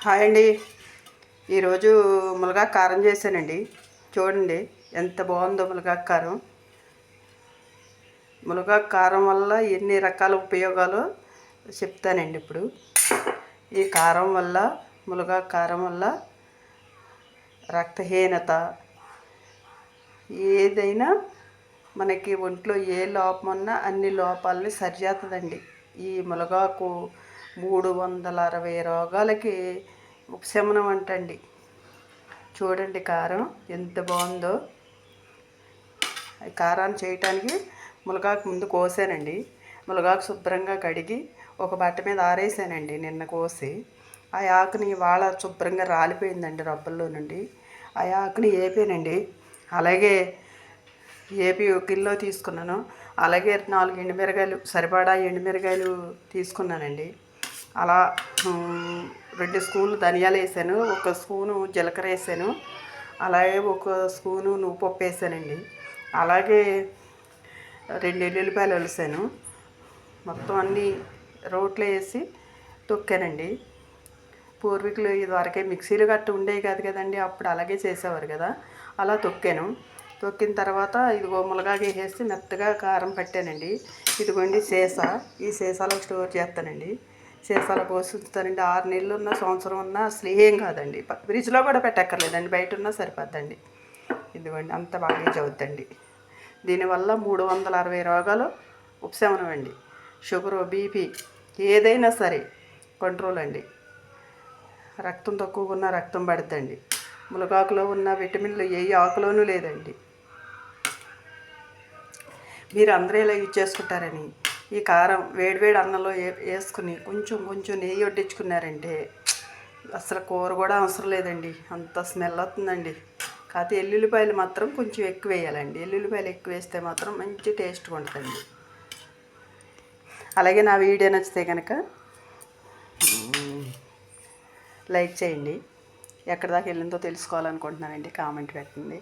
Hi అండి. ఈరోజు మునగాకు కారం చేశానండి. చూడండి ఎంత బాగుందో మునగాకు కారం. మునగాకు కారం వల్ల ఎన్ని రకాల ఉపయోగాలు చెప్తానండి ఇప్పుడు. ఈ కారం వల్ల, మునగాకు కారం వల్ల రక్తహీనత ఏదైనా మనకి ఒంట్లో ఏ లోపం ఉన్నా అన్ని లోపాలని సరిచేస్తుందండి. ఈ మునగాకు 360 రోగాలకి ఉపశమనం అంటండి. చూడండి కారం ఎంత బాగుందో. కారాన్ని చేయటానికి మునగాకు ముందు కోసానండి. మునగాకు శుభ్రంగా కడిగి ఒక బట్ట మీద ఆరేసానండి నిన్న కోసి. ఆ ఆకుని వాళ్ళ శుభ్రంగా రాలిపోయిందండి రబ్బల్లో నుండి. ఆ ఆకుని ఏపానండి. అలాగే ఏపీ ఒక కిలో తీసుకున్నాను. అలాగే 4 ఎండుమిరగాయలు సరిపడా ఎండుమిరగాయలు తీసుకున్నానండి. అలా 2 స్పూన్లు ధనియాలు వేసాను, 1 స్పూను జీలకర్ర వేసాను, అలాగే 1 స్పూను నువ్వుపప్పు వేసానండి. అలాగే 2 ఎల్లుల్లిపాయలు వలిసాను. మొత్తం అన్నీ రోట్లో వేసి తొక్కానండి. పూర్వీకులు ఇదివరకే మిక్సీలు గట్ట ఉండేవి కాదు కదండి, అప్పుడు అలాగే చేసేవారు కదా. అలా తొక్కాను. తొక్కిన తర్వాత ఇదిగో మునగాకు వేసేసి మెత్తగా కారం పట్టానండి. ఇదిగోండి సీసా, ఈ సీసాలో స్టోర్ చేస్తానండి. సీసాలో పోసి ఉంచుతానండి. 6 నెలలు ఉన్న సంవత్సరం ఉన్నా అసలు ఏం కాదండి. ఫ్రిడ్జ్లో కూడా పెట్టక్కర్లేదండి, బయట ఉన్నా సరిపోద్దండి. ఇదిగోండి అంత బాగా యూజ్ అవుతుందండి. దీనివల్ల 360 రోగాలు ఉపశమనం అండి. షుగరు, బీపీ ఏదైనా సరే కంట్రోల్ అండి. రక్తం తక్కువగా ఉన్న రక్తం పడుతుందండి. మునగాకులో ఉన్న విటమిన్లు ఏ ఆకులోనూ లేదండి. మీరు అందరూ ఇలా యూజ్ చేసుకుంటారని ఈ కారం వేడివేడి అన్నంలో వేసుకుని కొంచెం కొంచెం నెయ్యి వడ్డించుకున్నారంటే అసలు కూర కూడా అవసరం లేదండి, అంత స్మెల్ వస్తుందండి. కాకపోతే ఎల్లుల్లిపాయలు మాత్రం కొంచెం ఎక్కువ వేయాలండి. ఎల్లుల్లిపాయలు ఎక్కువ వేస్తే మాత్రం మంచి టేస్ట్గా ఉంటుందండి. అలాగే నా వీడియో నచ్చితే కనుక లైక్ చేయండి. ఎక్కడి దాకా వెళ్ళిందో తెలుసుకోవాలనుకుంటున్నానండి, కామెంట్ పెట్టండి.